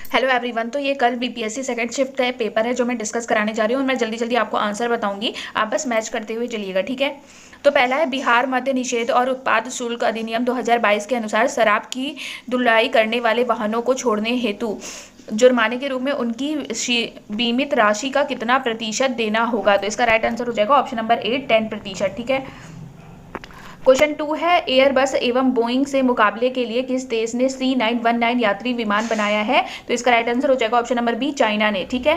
Hello everyone. तो ये कल बीपीएससी सेकंड शिफ्ट का पेपर है जो मैं डिस्कस कराने जा रही हूँ और मैं जल्दी जल्दी आपको आंसर बताऊंगी। आप बस मैच करते हुए चलिएगा, ठीक है। तो पहला है, बिहार मद्य निषेध और उत्पाद शुल्क अधिनियम 2022 के अनुसार शराब की ढुलाई करने वाले वाहनों को छोड़ने हेतु जुर्माने के रूप में उनकी बीमित राशि का कितना प्रतिशत देना होगा। तो इसका राइट आंसर हो जाएगा ऑप्शन नंबर ए, 10%, ठीक है। क्वेश्चन 2 है, एयरबस एवं बोइंग से मुकाबले के लिए किस देश ने C919 यात्री विमान बनाया है। तो इसका राइट आंसर हो जाएगा ऑप्शन नंबर बी, चाइना ने, ठीक है।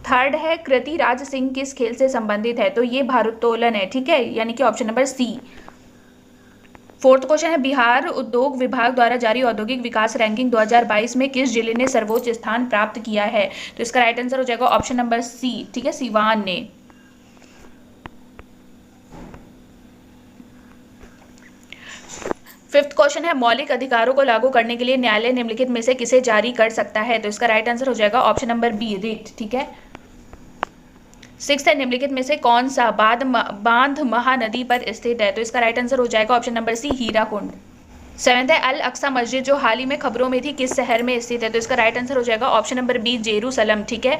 थर्ड है, कृति राज सिंह किस खेल से संबंधित है। तो ये भारोत्तोलन है, ठीक है, यानी कि option number C. Fourth question है, बिहार उद्योग विभाग द्वारा जारी औद्योगिक विकास रैंकिंग 2022 में किस जिले ने सर्वोच्च स्थान प्राप्त किया है। तो इसका राइट आंसर हो जाएगा ऑप्शन नंबर सी, ठीक है, सिवान ने। फिफ्थ क्वेश्चन है, मौलिक अधिकारों को लागू करने के लिए न्यायालय निम्नलिखित में से किसे जारी कर सकता है। तो इसका राइट आंसर हो जाएगा ऑप्शन नंबर बी, रिट, ठीक है। सिक्स्थ है, निम्नलिखित में से कौन सा बांध महानदी पर स्थित है। तो इसका राइट आंसर हो जाएगा option number C, Hirakud. Seventh है, अल अक्सा मस्जिद जो हाल ही में खबरों में थी किस शहर में स्थित है। तो इसका राइट आंसर हो जाएगा ऑप्शन नंबर बी, जेरूसलम, ठीक है।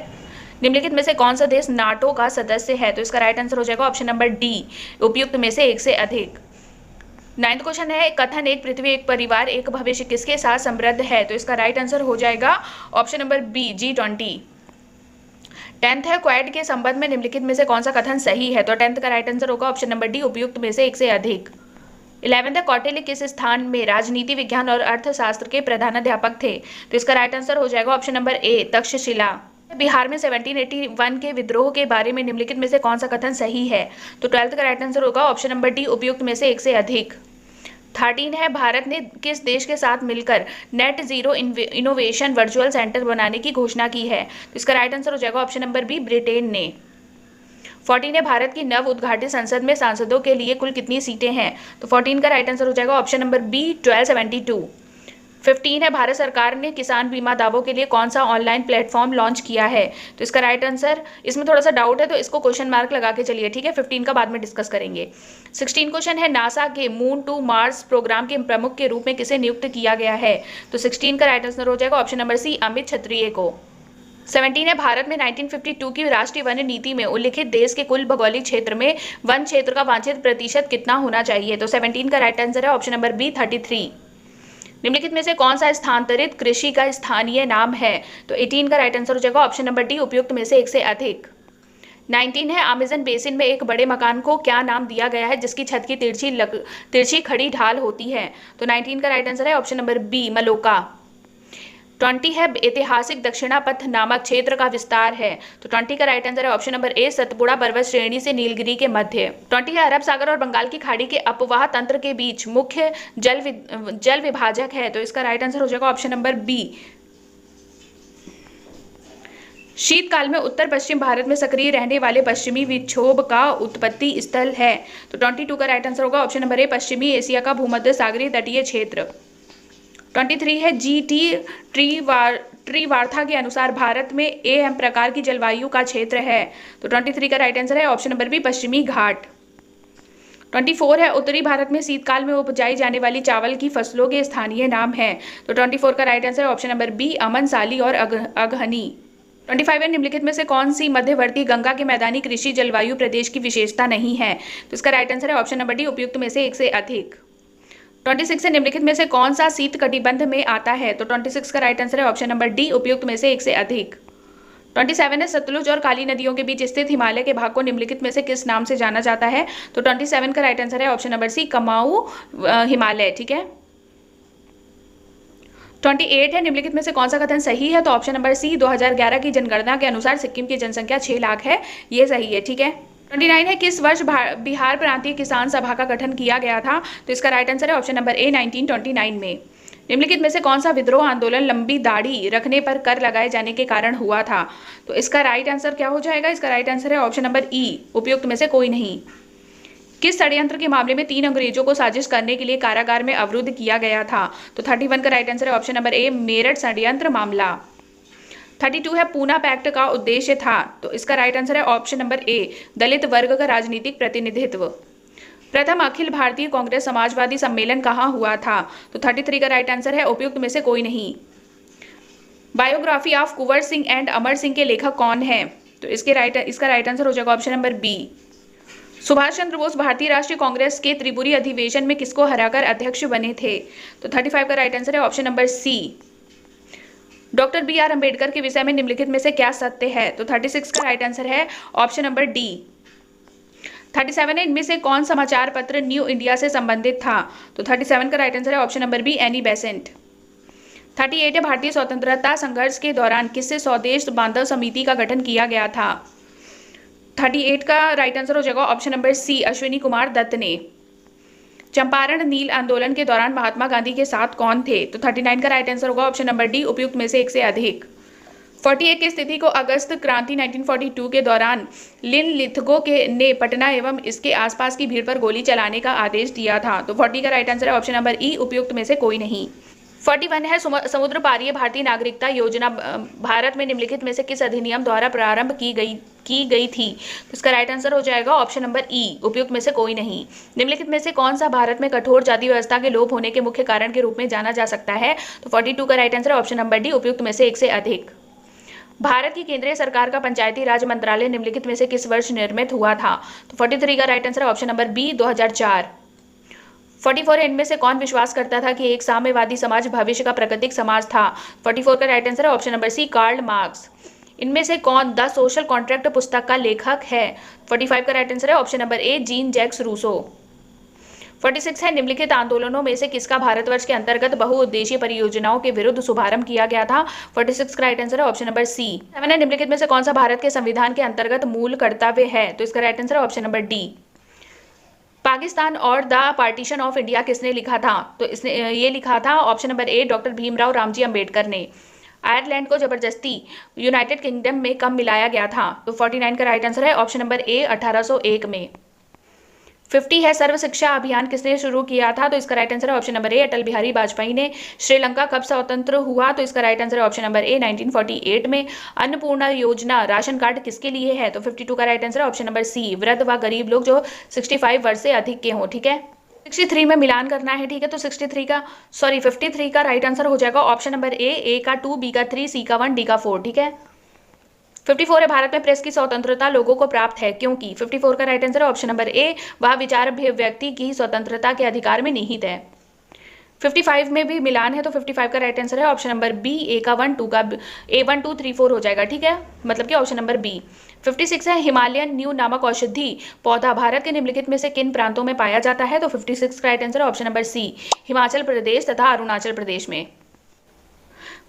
निम्नलिखित में से कौन सा देश नाटो का सदस्य है। तो इसका राइट आंसर हो जाएगा ऑप्शन नंबर डी, उपयुक्त में से एक से अधिक। नाइन्थ क्वेश्चन है, कथन एक पृथ्वी एक परिवार एक भविष्य किसके साथ समृद्ध है। तो इसका राइट आंसर हो जाएगा option number B, G20। Tenth है, क्वाड के संबंध में निम्नलिखित में से कौन सा कथन सही है। तो टेंथ का राइट आंसर होगा ऑप्शन नंबर डी, उपयुक्त में से एक से अधिक। 11th है, कौटिल्य किस स्थान में राजनीति विज्ञान और अर्थशास्त्र के प्रधानाध्यापक थे। तो इसका राइट आंसर हो जाएगा ऑप्शन नंबर ए, तक्षशिला। बिहार में 1781 के विद्रोह के बारे में निम्नलिखित में से कौन सा कथन सही है। तो 12th का राइट आंसर होगा ऑप्शन नंबर डी, उपयुक्त में से एक से अधिक। 13 है, भारत ने किस देश के साथ मिलकर net zero innovation virtual centre बनाने की घोषणा की है। तो इसका राइट आंसर हो जाएगा ऑप्शन नंबर बी, ब्रिटेन ने। 14 है, भारत की नव उद्घाटित संसद में सांसदों के लिए कुल कितनी सीटें हैं। तो 14 का राइट आंसर हो जाएगा ऑप्शन नंबर बी, 1272। 15 है, भारत सरकार ने किसान बीमा दावों के लिए कौन सा ऑनलाइन प्लेटफॉर्म लॉन्च किया है। तो इसका राइट आंसर, इसमें थोड़ा सा डाउट है तो इसको क्वेश्चन मार्क लगा के चलिए, ठीक है। 15 का बाद में डिस्कस करेंगे। 16 क्वेश्चन है, नासा के मून टू मार्स प्रोग्राम के प्रमुख के रूप में किसे नियुक्त किया गया है। तो 16 का राइट आंसर हो जाएगा ऑप्शन नंबर सी, अमित क्षत्रिय को। 17 है, भारत में 1952 की राष्ट्रीय वन नीति में उल्लिखित देश के कुल भौगोलिक क्षेत्र में वन क्षेत्र का वांछित प्रतिशत कितना होना चाहिए। तो 17 का राइट आंसर है ऑप्शन नंबर बी, 33। निम्नलिखित में से कौन सा स्थानांतरित कृषि का स्थानीय नाम है। तो 18 का राइट आंसर हो जाएगा ऑप्शन नंबर डी, उपयुक्त में से एक से अधिक। 19 है, अमेजन बेसिन में एक बड़े मकान को क्या नाम दिया गया है जिसकी छत की तिरछी खड़ी ढाल होती है। तो 19 का राइट आंसर है ऑप्शन नंबर बी, मलोका। 20 है, ऐतिहासिक दक्षिणापथ नामक क्षेत्र का विस्तार है। तो 20 का राइट आंसर है ऑप्शन नंबर ए, सतपुड़ा पर्वत श्रेणी से नीलगिरी के मध्य। 20 है, अरब सागर और बंगाल की खाड़ी के अपवाह तंत्र के बीच मुख्य जल विभाजक है। तो इसका राइट आंसर हो जाएगा ऑप्शन नंबर बी। शीतकाल में उत्तर पश्चिम भारत में सक्रिय रहने वाले पश्चिमी विक्षोभ का उत्पत्ति स्थल है। तो 22 का राइट आंसर होगा ऑप्शन नंबर ए, पश्चिमी एशिया का भूमध्य सागरीय तटीय क्षेत्र। 23 है, GT ट्री वार्था के अनुसार भारत में AM प्रकार की जलवायु का क्षेत्र है। तो 23 का राइट आंसर है ऑप्शन नंबर बी, पश्चिमी घाट। 24 है, उत्तरी भारत में शीतकाल में उपजाई जाने वाली चावल की फसलों के स्थानीय नाम है। तो 24 का राइट आंसर है ऑप्शन नंबर बी, अमन, साली और अगहनी। 25 है, निम्नलिखित में से कौन सी मध्यवर्ती गंगा के मैदानी कृषि जलवायु प्रदेश की विशेषता नहीं है। तो इसका राइट आंसर है ऑप्शन नंबर डी, उपयुक्त में से एक से अधिक। 26 है, निम्नलिखित में से कौन सा शीत कटिबंध में आता है। तो 26 का राइट आंसर है ऑप्शन नंबर डी, उपयुक्त में से एक से अधिक। 27 है, सतलुज और काली नदियों के बीच स्थित हिमालय के भाग को निम्नलिखित में से किस नाम से जाना जाता है। तो 27 का राइट आंसर है ऑप्शन नंबर सी, कमाऊ हिमालय, ठीक है। 28 है, निम्नलिखित में से कौन सा कथन सही है। तो ऑप्शन नंबर सी, 2011 की जनगणना के अनुसार सिक्किम की जनसंख्या 6 लाख है, ये सही है, ठीक है। 29 है, किस वर्ष बिहार प्रांतीय किसान सभा का गठन किया गया था। तो इसका राइट आंसर है ऑप्शन नंबर ए, 1929 में। निम्नलिखित में से कौन सा विद्रोह आंदोलन लंबी दाढ़ी रखने पर कर लगाए जाने के कारण हुआ था। तो इसका राइट आंसर क्या हो जाएगा। इसका राइट आंसर है ऑप्शन नंबर ई, उपयुक्त में से कोई नहीं। किस षड्यंत्र के मामले में 3 अंग्रेजों को साजिश करने के लिए कारागार में अवरुद्ध किया गया था। तो 31 का राइट आंसर है ऑप्शन नंबर ए, मेरठ षड्यंत्र मामला। 32 है, पूना पैक्ट का उद्देश्य था। तो इसका राइट आंसर है ऑप्शन नंबर ए, दलित वर्ग का राजनीतिक प्रतिनिधित्व। प्रथम अखिल भारतीय कांग्रेस समाजवादी सम्मेलन कहाँ हुआ था। तो 33 का राइट आंसर है उपयुक्त में से कोई नहीं। Biography of Kunwar Singh and Amar Singh के लेखक कौन है? तो इसका राइट आंसर हो जाएगा option number B. Subhash Chandra Bose भारतीय राष्ट्रीय कांग्रेस के त्रिपुरी अधिवेशन में किसको हराकर अध्यक्ष बने थे? तो 35 का राइट आंसर है option number C. Doctor B R Ambedkar के विषय में निम्नलिखित में से क्या सत्य है? तो 36 का राइट आंसर है ऑप्शन नंबर डी। 37 है, इनमें से कौन समाचार पत्र न्यू इंडिया से संबंधित था? तो 37 का राइट आंसर है option number B, Annie Besant. 38 है, भारतीय स्वतंत्रता संघर्ष के दौरान किससे स्वदेश बांधव समिति का गठन किया गया था? 38 का राइट आंसर हो जाएगा option number C, Ashwini Kumar Dutt ने। चंपारण नील आंदोलन के दौरान महात्मा गांधी के साथ कौन थे? तो 39 का राइट आंसर होगा ऑप्शन नंबर डी, उपयुक्त में से एक से अधिक। 48 की स्थिति को अगस्त क्रांति 1942 के दौरान लिन लिथगो ने पटना एवं इसके आसपास की भीड़ पर गोली चलाने का आदेश दिया था। तो 40 का राइट आंसर है ऑप्शन नंबर ई, उपयुक्त में से कोई नहीं। 41 है, समुद्र पारीय भारतीय नागरिकता योजना भारत में निम्नलिखित में से किस अधिनियम द्वारा प्रारंभ की गई थी? तो इसका राइट आंसर हो जाएगा ऑप्शन नंबर ई, उपयुक्त में से कोई नहीं। निम्नलिखित में से कौन सा भारत में कठोर जाति व्यवस्था के लोप होने के मुख्य कारण के रूप में जाना जा सकता है? तो 42 का राइट आंसर है ऑप्शन नंबर डी, उपयुक्त में से एक से अधिक। भारत की केंद्रीय सरकार का पंचायती राज मंत्रालय निम्नलिखित में से किस वर्ष निर्मित हुआ था? तो 43 का राइट आंसर है ऑप्शन नंबर बी, 2004। 44 इनमें से कौन विश्वास करता था कि एक साम्यवादी समाज भविष्य का प्राकृतिक समाज था? 44 का राइट आंसर है option number C, Karl Marx. इनमें से कौन द सोशल कॉन्ट्रैक्ट पुस्तक का लेखक है? 45 का राइट आंसर है option number A, Jean Jacques Rousseau. 46 है, निम्नलिखित आंदोलनों में से किसका भारतवर्ष के अंतर्गत बहुउद्देशीय परियोजनाओं के विरुद्ध शुभारंभ किया गया था? 46 का राइट आंसर है ऑप्शन नंबर सी। 7 है, निम्नलिखित में से कौन सा भारत के संविधान के अंतर्गत मूल कर्तव्य है? तो इसका राइट आंसर है ऑप्शन नंबर डी। पाकिस्तान और द पार्टीशन ऑफ इंडिया किसने लिखा था? तो इसने ये लिखा था ऑप्शन नंबर ए, डॉक्टर भीमराव रामजी अंबेडकर ने। आयरलैंड को जबरदस्ती यूनाइटेड किंगडम में कब मिलाया गया था? तो 49 का राइट आंसर है ऑप्शन नंबर ए, 1801 में। 50 है, सर्व शिक्षा अभियान किसने शुरू किया था? तो इसका राइट आंसर है ऑप्शन नंबर ए, अटल बिहारी वाजपेयी ने। श्रीलंका कब स्वतंत्र हुआ? तो इसका राइट आंसर है ऑप्शन नंबर ए, 1948 में। अन्नपूर्णा योजना राशन कार्ड किसके लिए है? तो 52 का राइट आंसर है ऑप्शन नंबर सी, वृद्ध व गरीब लोग जो 65 वर्ष से अधिक के हों। ठीक है, 63 में मिलान करना है। ठीक है, तो 53 का राइट आंसर हो जाएगा ऑप्शन नंबर ए का 2, बी का 3, सी का 1, डी का 4। ठीक है, 54 है, भारत में प्रेस की स्वतंत्रता लोगों को प्राप्त है क्योंकि? 54 का राइट आंसर है ऑप्शन नंबर ए, वह विचार अभिव्यक्ति की स्वतंत्रता के अधिकार में निहित है। 55 में भी मिलान है, तो 55 का राइट आंसर है ऑप्शन नंबर बी, ए का 1, 2 का ए 1 2 3 4 हो जाएगा। ठीक है, मतलब कि ऑप्शन नंबर बी। 56 है, हिमालयन न्यू नामक औषधि पौधा भारत के निम्नलिखित में से किन प्रांतों में पाया जाता है? तो 56 का राइट आंसर है ऑप्शन नंबर सी, हिमाचल प्रदेश तथा अरुणाचल प्रदेश में।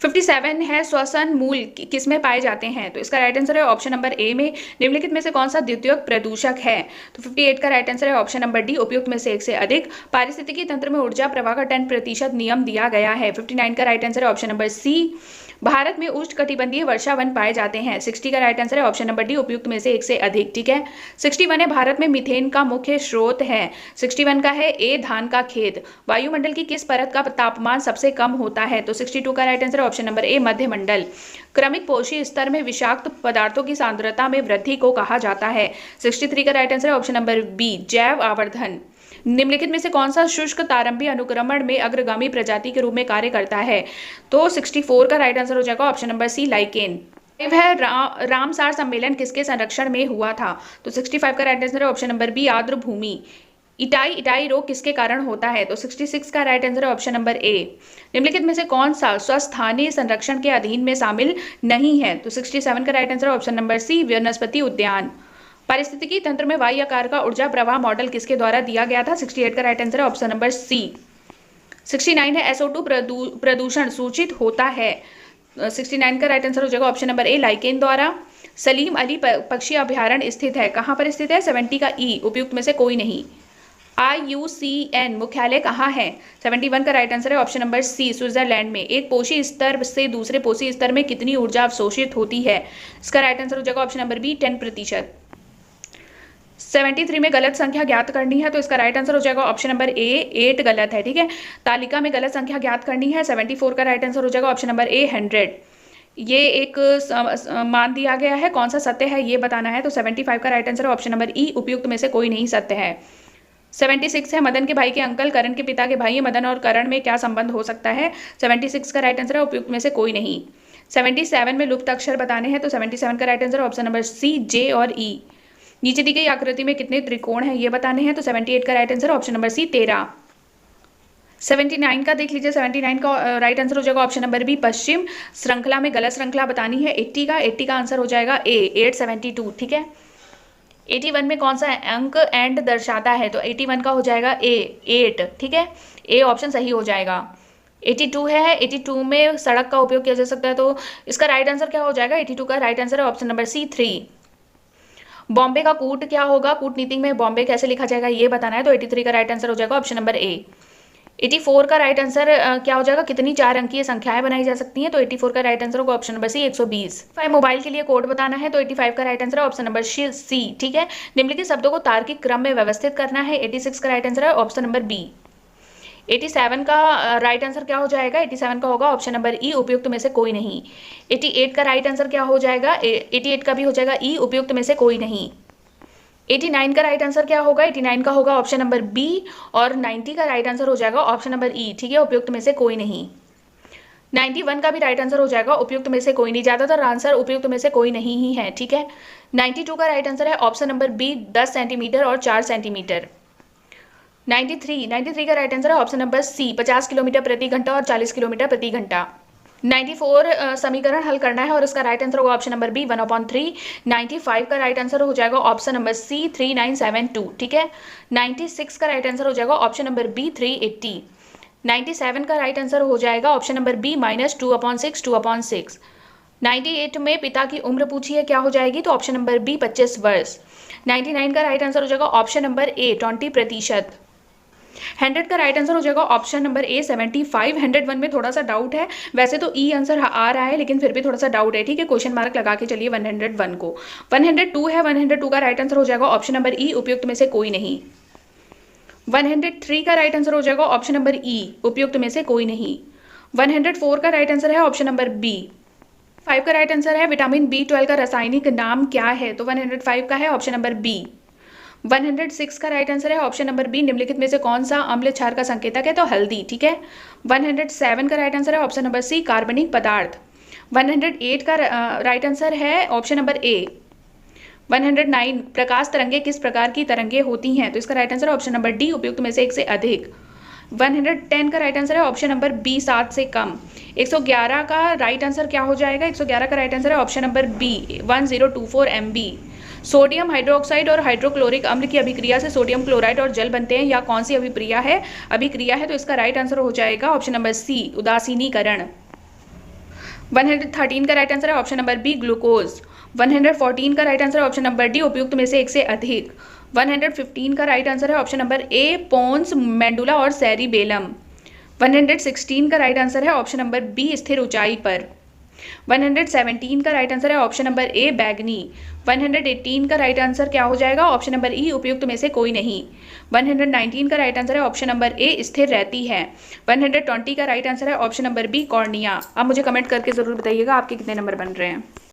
57 है, श्वसन मूल किस में पाए जाते हैं? तो इसका राइट आंसर है ऑप्शन नंबर ए में। निम्नलिखित में से कौन सा द्वितीयक प्रदूषक है? तो 58 का राइट आंसर है ऑप्शन नंबर डी, उपयुक्त में से एक से अधिक। पारिस्थितिकी तंत्र में ऊर्जा प्रवाह का 10% नियम दिया गया है। 59 का राइट आंसर है ऑप्शन नंबर सी। भारत में उष्णकटिबंधीय वर्षा वन पाए जाते हैं। 60 का राइट आंसर है ऑप्शन नंबर डी, उपयुक्त में से एक से अधिक। ठीक है, 61 है, भारत में मीथेन का मुख्य स्रोत है। 61 का है ए, धान का खेत। वायुमंडल की किस परत का तापमान सबसे कम होता है? तो 62 का राइट आंसर है ऑप्शन नंबर ए, मध्यमंडल। क्रमिक पोषी स्तर में विषाक्त पदार्थों की सांद्रता में वृद्धि को कहा जाता है। 63 का राइट आंसर है ऑप्शन नंबर बी, जैव आवर्धन। निम्नलिखित में से कौन सा शुष्क तारंबी अनुक्रमण में अग्रगामी प्रजाति के रूप में कार्य करता है? तो 64 का राइट आंसर हो जाएगा ऑप्शन नंबर सी, लाइकेन। है, रामसार सम्मेलन किसके संरक्षण में हुआ था? तो 65 का राइट आंसर है ऑप्शन नंबर बी, आर्द्र भूमि। इटाई रोग किसके कारण होता है? तो 66 का राइट आंसर है ऑप्शन नंबर ए। निम्नलिखित में से कौन सा स्वस्थानीय संरक्षण के अधीन में शामिल नहीं है? तो 67 का राइट आंसर है ऑप्शन नंबर सी, वनस्पति उद्यान। पारिस्थितिकी तंत्र में वाई आकार का ऊर्जा प्रवाह मॉडल किसके द्वारा दिया गया था? 68 का राइट आंसर है ऑप्शन नंबर सी। 69 है, SO2 प्रदूषण सूचित होता है। 69 का राइट आंसर हो जाएगा ऑप्शन नंबर ए, लाइकेन द्वारा। सलीम अली पक्षी अभ्यारण्य स्थित है, कहाँ पर स्थित है? 70 का ई, उपयुक्त में से कोई नहीं। IUCN मुख्यालय कहाँ है? 71 का राइट आंसर है ऑप्शन नंबर सी, स्विट्जरलैंड में। एक पोषी स्तर से दूसरे पोषी स्तर में कितनी ऊर्जा अवशोषित होती है? इसका राइट आंसर हो जाएगा ऑप्शन नंबर बी, 10%। 73 में गलत संख्या ज्ञात करनी है, तो इसका राइट आंसर हो जाएगा ऑप्शन नंबर ए, 8 गलत है। ठीक है, तालिका में गलत संख्या ज्ञात करनी है। 74 का राइट आंसर हो जाएगा ऑप्शन नंबर ए, 100। ये एक मान दिया गया है, कौन सा सत्य है ये बताना है। तो 75 का राइट आंसर है ऑप्शन नंबर ई, उपयुक्त में से कोई नहीं सत्य है। 76 है, मदन के भाई के अंकल करण के पिता के भाई मदन और करण में क्या संबंध हो सकता है? 76 का राइट आंसर है उपयुक्त में से कोई नहीं। 77 में लुप्त अक्षर बताने हैं, तो 77 का right answer option number C, J और ई। नीचे दी गई आकृति में कितने त्रिकोण हैं ये बताने हैं, तो 78 का right answer option number C, 13। 79 का देख लीजिए, 79 का राइट आंसर हो जाएगा ऑप्शन नंबर बी, पश्चिम। श्रृंखला में गलत श्रृंखला बतानी है। 80 का आंसर हो जाएगा ए, 872, ठीक है। 81 में कौन सा अंक एंड दर्शाता है, तो 81 का हो जाएगा ए, 8, ठीक है। ए ऑप्शन सही हो जाएगा। 82 है, 82 में सड़क का उपयोग किया जा सकता है, तो इसका राइट आंसर क्या हो जाएगा, 82 का राइट आंसर है ऑप्शन नंबर सी, 3। बॉम्बे का कूट क्या होगा, कूटनीति में बॉम्बे कैसे लिखा जाएगा ये बताना है, तो 83 का राइट आंसर हो जाएगा ऑप्शन नंबर ए। 84 का राइट आंसर क्या हो जाएगा, कितनी 4 अंकीय संख्याएं बनाई जा सकती हैं, तो 84 का राइट आंसर होगा ऑप्शन नंबर सी, 120। 5 मोबाइल के लिए कोड बताना है, तो 85 का राइट आंसर है ऑप्शन नंबर सी, ठीक है। निम्नलिखित शब्दों को तार्किक क्रम में व्यवस्थित करना है। 86 का राइट आंसर है ऑप्शन नंबर बी। 87 का राइट आंसर क्या हो जाएगा, 87 का होगा ऑप्शन नंबर ई, उपयुक्त में से कोई नहीं। 88 का राइट आंसर क्या हो जाएगा, 88 का भी हो जाएगा ई, उपयुक्त में से कोई नहीं। 89 का राइट आंसर क्या होगा, 89 का होगा ऑप्शन नंबर बी, और 90 का राइट आंसर हो जाएगा ऑप्शन नंबर ई, ठीक है, उपयुक्त में से कोई नहीं। 91 का भी राइट आंसर हो जाएगा उपयुक्त में से कोई नहीं, ज़्यादातर आंसर उपयुक्त में से कोई नहीं ही है, ठीक है। 92 का राइट आंसर है ऑप्शन नंबर बी, 10 सेंटीमीटर और 4 सेंटीमीटर। 93 का राइट आंसर है ऑप्शन नंबर सी, 50 किलोमीटर प्रति घंटा और 40 किलोमीटर प्रति घंटा। 94 समीकरण हल करना है, और इसका राइट आंसर होगा ऑप्शन नंबर बी, 1/3। 95 का राइट आंसर हो जाएगा ऑप्शन नंबर सी, 3972, ठीक है। 96 का राइट आंसर हो जाएगा ऑप्शन नंबर बी, 380। 97 का राइट आंसर हो जाएगा ऑप्शन नंबर बी, -2/6, 2/6। 98 में पिता की उम्र पूछी है, क्या हो जाएगी, तो ऑप्शन नंबर बी, 25 वर्ष। 99 का राइट आंसर हो जाएगा ऑप्शन नंबर ए, 20%। 100 का राइट आंसर हो जाएगा ऑप्शन नंबर ए, 75। 101 में थोड़ा सा डाउट है, वैसे तो ई आंसर आ रहा है, लेकिन फिर भी थोड़ा सा डाउट है, ठीक है, क्वेश्चन मार्क लगा के चलिए 101 को। 102 है, 102 का राइट आंसर हो जाएगा ऑप्शन नंबर ई, उपयुक्त में से कोई नहीं। 103 का राइट आंसर हो जाएगा ऑप्शन नंबर ई, उपयुक्त में से कोई नहीं। 104 का राइट आंसर है ऑप्शन नंबर बी। 5 का राइट आंसर है विटामिन B12 का रासायनिक नाम क्या है, तो 105 का है ऑप्शन नंबर बी। 106 का राइट आंसर है ऑप्शन नंबर बी, निम्नलिखित में से कौन सा अम्ल क्षार का संकेतक है, तो हल्दी, ठीक है। 107 का राइट आंसर है ऑप्शन नंबर सी, कार्बनिक पदार्थ। 108 का राइट आंसर है ऑप्शन नंबर ए। 109 प्रकाश तरंगे किस प्रकार की तरंगे होती हैं, तो इसका राइट आंसर है ऑप्शन नंबर डी, उपयुक्त में से एक से अधिक। 110 का राइट आंसर है ऑप्शन नंबर बी, 7 से कम। 111 का राइट आंसर क्या हो जाएगा, 111 का राइट आंसर है option number B, 1024 MB। Sodium hydroxide और हाइड्रोक्लोरिक अम्ल की अभिक्रिया से सोडियम क्लोराइड और जल बनते हैं, या कौन सी अभिक्रिया है, तो इसका राइट आंसर हो जाएगा ऑप्शन नंबर सी, उदासीनीकरण। 113 का राइट आंसर है ऑप्शन नंबर बी, ग्लूकोज। 114 का राइट आंसर है ऑप्शन नंबर डी, उपयुक्त में से एक से अधिक। 115 का राइट आंसर है ऑप्शन नंबर ए, पोन्स, मेंडुला और सेरिबेलम। 116 का राइट आंसर है ऑप्शन नंबर बी, स्थिर ऊंचाई पर। 117 का राइट आंसर है ऑप्शन नंबर ए, बैगनी। 118 का राइट आंसर क्या हो जाएगा, ऑप्शन नंबर ई, उपयुक्त में से कोई नहीं। 119 का राइट आंसर है ऑप्शन नंबर ए, स्थिर रहती है। 120 का राइट आंसर है ऑप्शन नंबर बी, कॉर्निया। आप मुझे कमेंट करके जरूर बताइएगा आपके कितने नंबर बन रहे हैं।